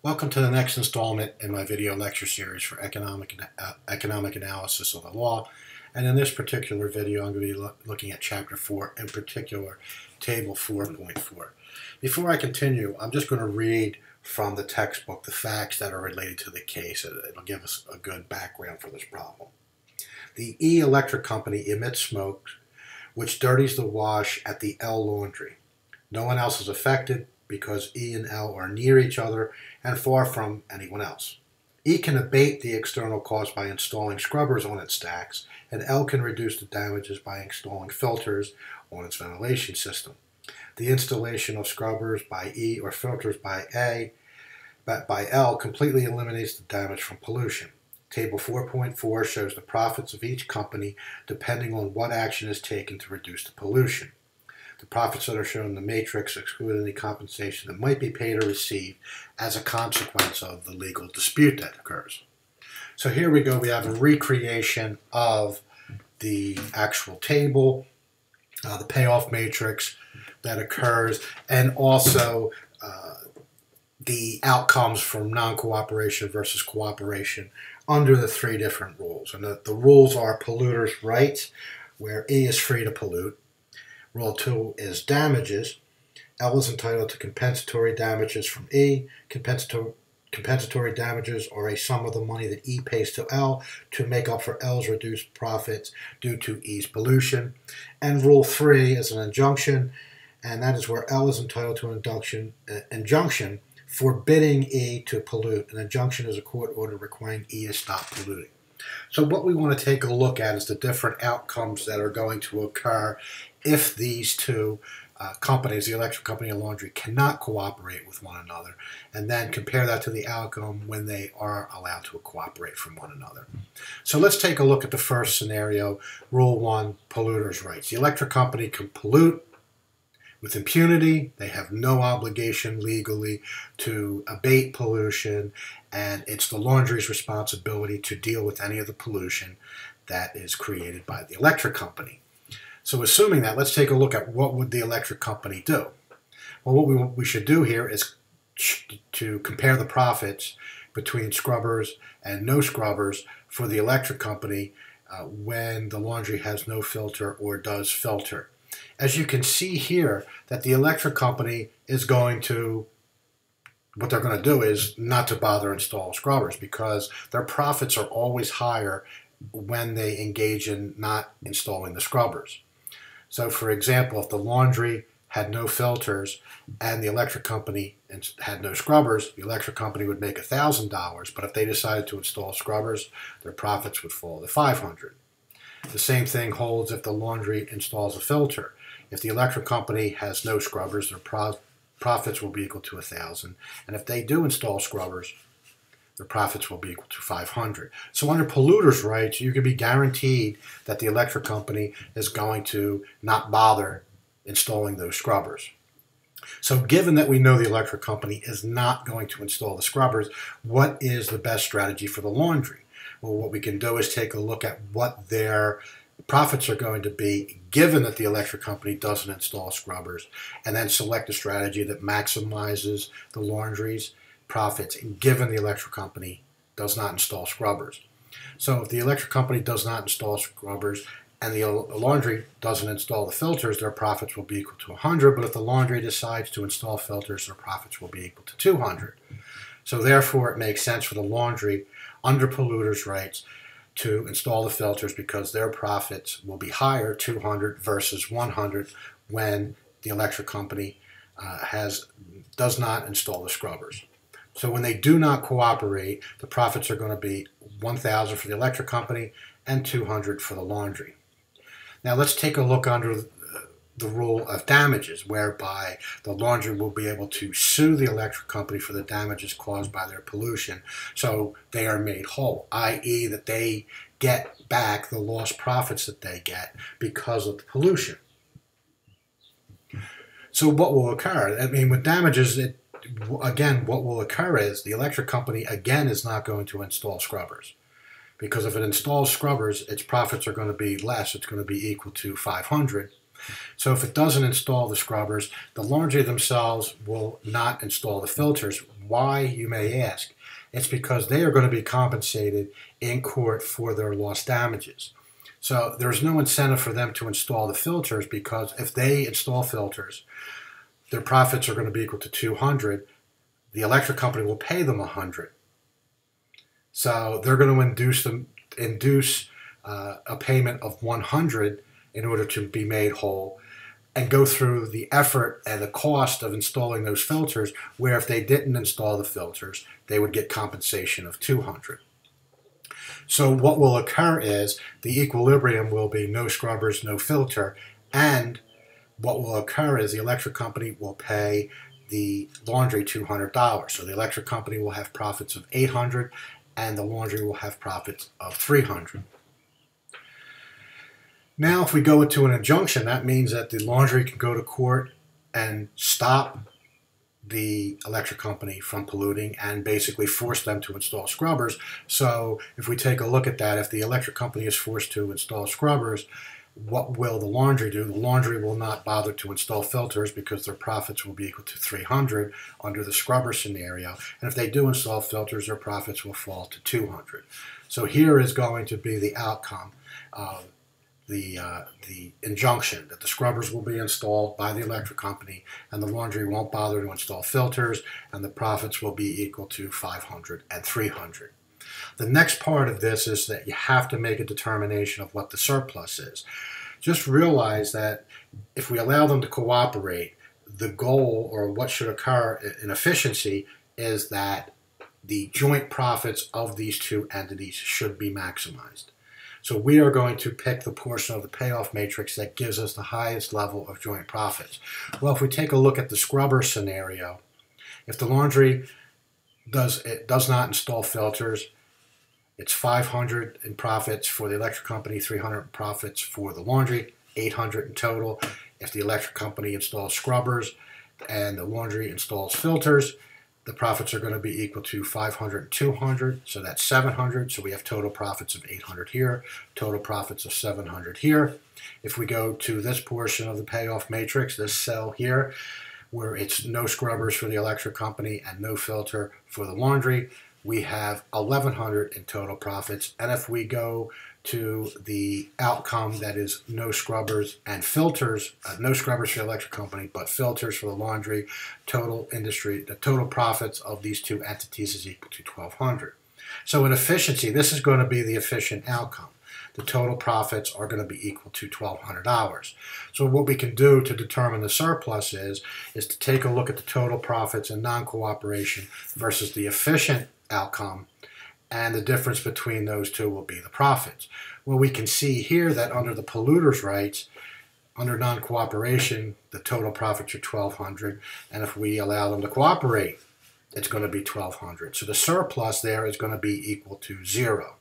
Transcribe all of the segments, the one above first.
Welcome to the next installment in my video lecture series for economic analysis of the law. And in this particular video, I'm going to be looking at Chapter 4, in particular, Table 4.4. Before I continue, I'm just going to read from the textbook the facts that are related to the case. It'll give us a good background for this problem. The E Electric Company emits smoke, which dirties the wash at the L laundry. No one else is affected, because E and L are near each other and far from anyone else. E can abate the external cost by installing scrubbers on its stacks, and L can reduce the damages by installing filters on its ventilation system. The installation of scrubbers by E or filters by L completely eliminates the damage from pollution. Table 4.4 shows the profits of each company depending on what action is taken to reduce the pollution. The profits that are shown in the matrix exclude any compensation that might be paid or received as a consequence of the legal dispute that occurs. So here we go. We have a recreation of the actual table, the payoff matrix that occurs, and also the outcomes from non-cooperation versus cooperation under the three different rules. And the rules are polluter's rights, where E is free to pollute. Rule 2 is damages. L is entitled to compensatory damages from E. Compensatory damages are a sum of the money that E pays to L to make up for L's reduced profits due to E's pollution. And Rule 3 is an injunction, and that is where L is entitled to an injunction forbidding E to pollute. An injunction is a court order requiring E to stop polluting. So what we want to take a look at is the different outcomes that are going to occur if these two companies, the electric company and laundry, cannot cooperate with one another, and then compare that to the outcome when they are allowed to cooperate from one another. So let's take a look at the first scenario, Rule 1, polluter's rights. The electric company can pollute with impunity. They have no obligation legally to abate pollution, and it's the laundry's responsibility to deal with any of the pollution that is created by the electric company. So assuming that, let's take a look at what would the electric company do. Well, what we should do here is to compare the profits between scrubbers and no scrubbers for the electric company when the laundry has no filter or does filter. As you can see here, that the electric company is going to, what they're going to do is not to bother install scrubbers, because their profits are always higher when they engage in not installing the scrubbers. So for example, if the laundry had no filters and the electric company had no scrubbers, the electric company would make $1,000, but if they decided to install scrubbers, their profits would fall to $500. The same thing holds if the laundry installs a filter. If the electric company has no scrubbers, their profits will be equal to $1,000. And if they do install scrubbers, their profits will be equal to $500. So under polluter's rights, you can be guaranteed that the electric company is going to not bother installing those scrubbers. So given that we know the electric company is not going to install the scrubbers, what is the best strategy for the laundry? Well, what we can do is take a look at what their profits are going to be given that the electric company doesn't install scrubbers, and then select a strategy that maximizes the laundry's profits given the electric company does not install scrubbers. So if the electric company does not install scrubbers and the laundry doesn't install the filters, their profits will be equal to 100, but if the laundry decides to install filters, their profits will be equal to 200. So therefore, it makes sense for the laundry under polluter's rights to install the filters, because their profits will be higher, 200 versus 100, when the electric company does not install the scrubbers. So when they do not cooperate, the profits are going to be 1,000 for the electric company and 200 for the laundry. Now let's take a look under the rule of damages, whereby the laundry will be able to sue the electric company for the damages caused by their pollution, so they are made whole, i.e. that they get back the lost profits that they get because of the pollution. So what will occur? I mean, with damages, again, what will occur is the electric company, again, is not going to install scrubbers. Because if it installs scrubbers, its profits are going to be less. It's going to be equal to 500. So if it doesn't install the scrubbers, the laundry themselves will not install the filters. Why, you may ask? It's because they are going to be compensated in court for their lost damages. So there's no incentive for them to install the filters, because if they install filters, their profits are going to be equal to 200. The electric company will pay them 100. So they're going to induce a payment of 100 in order to be made whole, and go through the effort and the cost of installing those filters, where if they didn't install the filters, they would get compensation of 200. So what will occur is the equilibrium will be no scrubbers, no filter, and what will occur is the electric company will pay the laundry $200. So the electric company will have profits of $800, and the laundry will have profits of $300. Now, if we go into an injunction, that means that the laundry can go to court and stop the electric company from polluting and basically force them to install scrubbers. So if we take a look at that, if the electric company is forced to install scrubbers, what will the laundry do? The laundry will not bother to install filters because their profits will be equal to 300 under the scrubber scenario. And if they do install filters, their profits will fall to 200. So here is going to be the outcome of the injunction, that the scrubbers will be installed by the electric company and the laundry won't bother to install filters, and the profits will be equal to 500 and 300. The next part of this is that you have to make a determination of what the surplus is. Just realize that if we allow them to cooperate, the goal, or what should occur in efficiency, is that the joint profits of these two entities should be maximized. So we are going to pick the portion of the payoff matrix that gives us the highest level of joint profits. Well, if we take a look at the scrubber scenario, if the laundry does not install filters, it's 500 in profits for the electric company, 300 in profits for the laundry, 800 in total. If the electric company installs scrubbers and the laundry installs filters, the profits are going to be equal to 500 and 200, so that's 700. So we have total profits of 800 here, total profits of 700 here. If we go to this portion of the payoff matrix, this cell here, where it's no scrubbers for the electric company and no filter for the laundry, we have 1,100 in total profits. And if we go to the outcome that is no scrubbers and filters, no scrubbers for the electric company, but filters for the laundry, the total profits of these two entities is equal to 1,200. So in efficiency, this is going to be the efficient outcome. The total profits are going to be equal to $1,200. So what we can do to determine the surplus is to take a look at the total profits in non-cooperation versus the efficient outcome, and the difference between those two will be the profits. Well, we can see here that under the polluter's rights, under non-cooperation, the total profits are 1,200, and if we allow them to cooperate, it's going to be 1,200. So the surplus there is going to be equal to 0.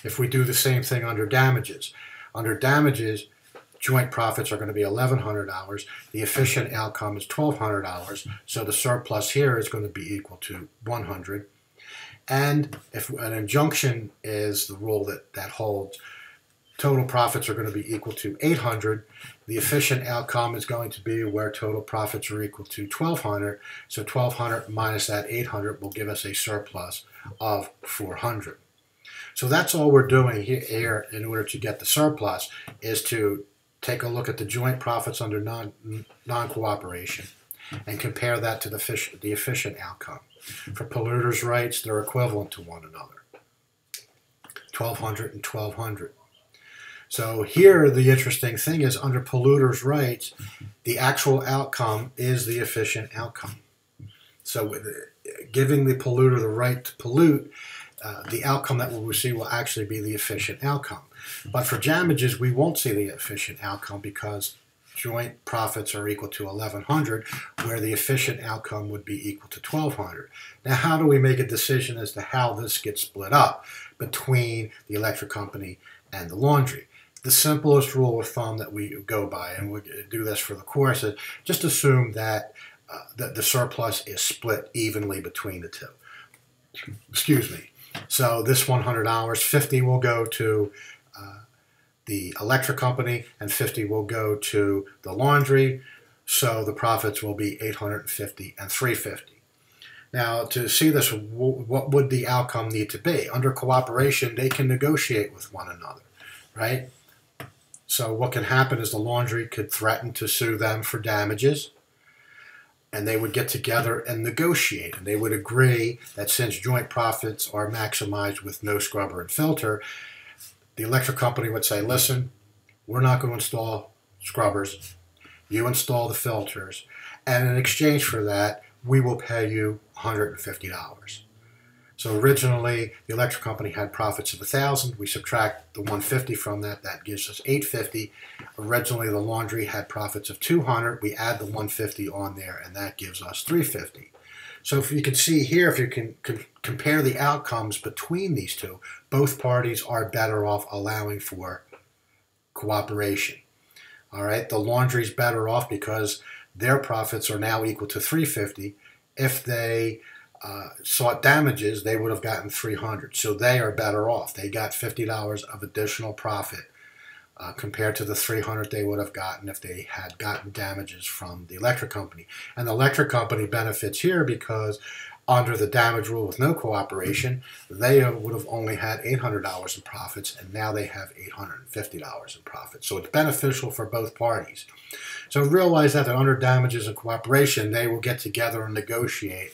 If we do the same thing under damages, joint profits are going to be $1,100. The efficient outcome is $1,200, so the surplus here is going to be equal to 100. And if an injunction is the rule that holds, total profits are going to be equal to 800. The efficient outcome is going to be where total profits are equal to 1,200. So 1,200 minus that 800 will give us a surplus of 400. So that's all we're doing here in order to get the surplus, is to take a look at the joint profits under non-cooperation and compare that to the efficient outcome. For polluters' rights, they're equivalent to one another, 1,200 and 1,200. So here, the interesting thing is, under polluters' rights, the actual outcome is the efficient outcome. So giving the polluter the right to pollute, the outcome that we'll receive will actually be the efficient outcome. But for damages, we won't see the efficient outcome because joint profits are equal to 1,100, where the efficient outcome would be equal to 1,200. Now, how do we make a decision as to how this gets split up between the electric company and the laundry? The simplest rule of thumb that we go by, and we'll do this for the course, is just assume that the surplus is split evenly between the two. Excuse me. So this $100, 50 will go to the electric company and 50 will go to the laundry. So the profits will be 850 and 350. Now, to see this, what would the outcome need to be? Under cooperation, they can negotiate with one another, right? So what can happen is the laundry could threaten to sue them for damages, and they would get together and negotiate. And they would agree that since joint profits are maximized with no scrubber and filter, the electric company would say, listen, we're not going to install scrubbers. You install the filters. And in exchange for that, we will pay you $150. So originally, the electric company had profits of $1,000. We subtract the $150 from that. That gives us $850. Originally, the laundry had profits of $200. We add the $150 on there, and that gives us $350. So if you can see here, if you can compare the outcomes between these two, both parties are better off allowing for cooperation. All right, the laundry's better off because their profits are now equal to $350. If they sought damages, they would have gotten $300. So they are better off. They got $50 of additional profit compared to the $300 they would have gotten if they had gotten damages from the electric company. And the electric company benefits here because under the damage rule with no cooperation, they would have only had $800 in profits, and now they have $850 in profits. So it's beneficial for both parties. So realize that under damages and cooperation, they will get together and negotiate.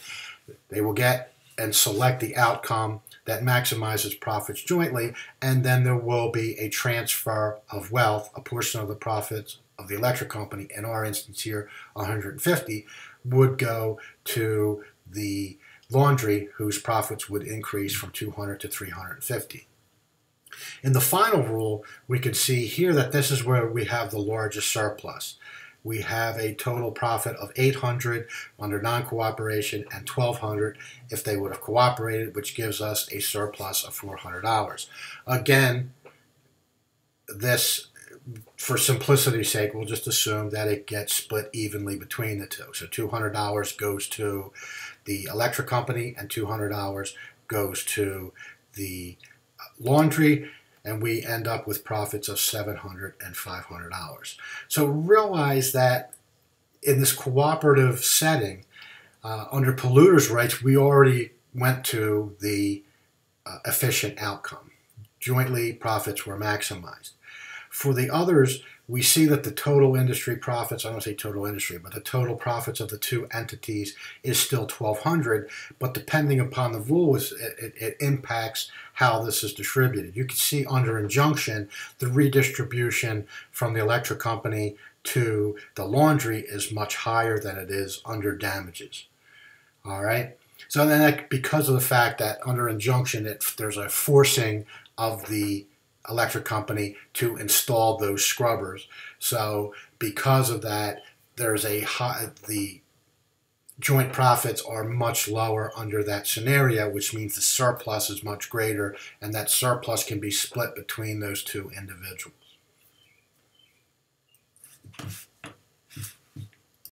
They will get and select the outcome that maximizes profits jointly, and then there will be a transfer of wealth. A portion of the profits of the electric company, in our instance here, 150, would go to the laundry, whose profits would increase from 200 to 350. In the final rule, we can see here that this is where we have the largest surplus. We have a total profit of $800 under non-cooperation and $1,200 if they would have cooperated, which gives us a surplus of $400. Again, this, for simplicity's sake, we'll just assume that it gets split evenly between the two. So $200 goes to the electric company and $200 goes to the laundry, and we end up with profits of $700 and $500. So realize that in this cooperative setting, under polluters' rights, we already went to the efficient outcome. Jointly, profits were maximized. For the others, we see that the total industry profits, I don't say total industry, but the total profits of the two entities is still $1,200, but depending upon the rules, it impacts how this is distributed. You can see under injunction, the redistribution from the electric company to the laundry is much higher than it is under damages. All right? So then that, because of the fact that under injunction, there's a forcing of the electric company to install those scrubbers. So because of that, there's the joint profits are much lower under that scenario, which means the surplus is much greater, and that surplus can be split between those two individuals.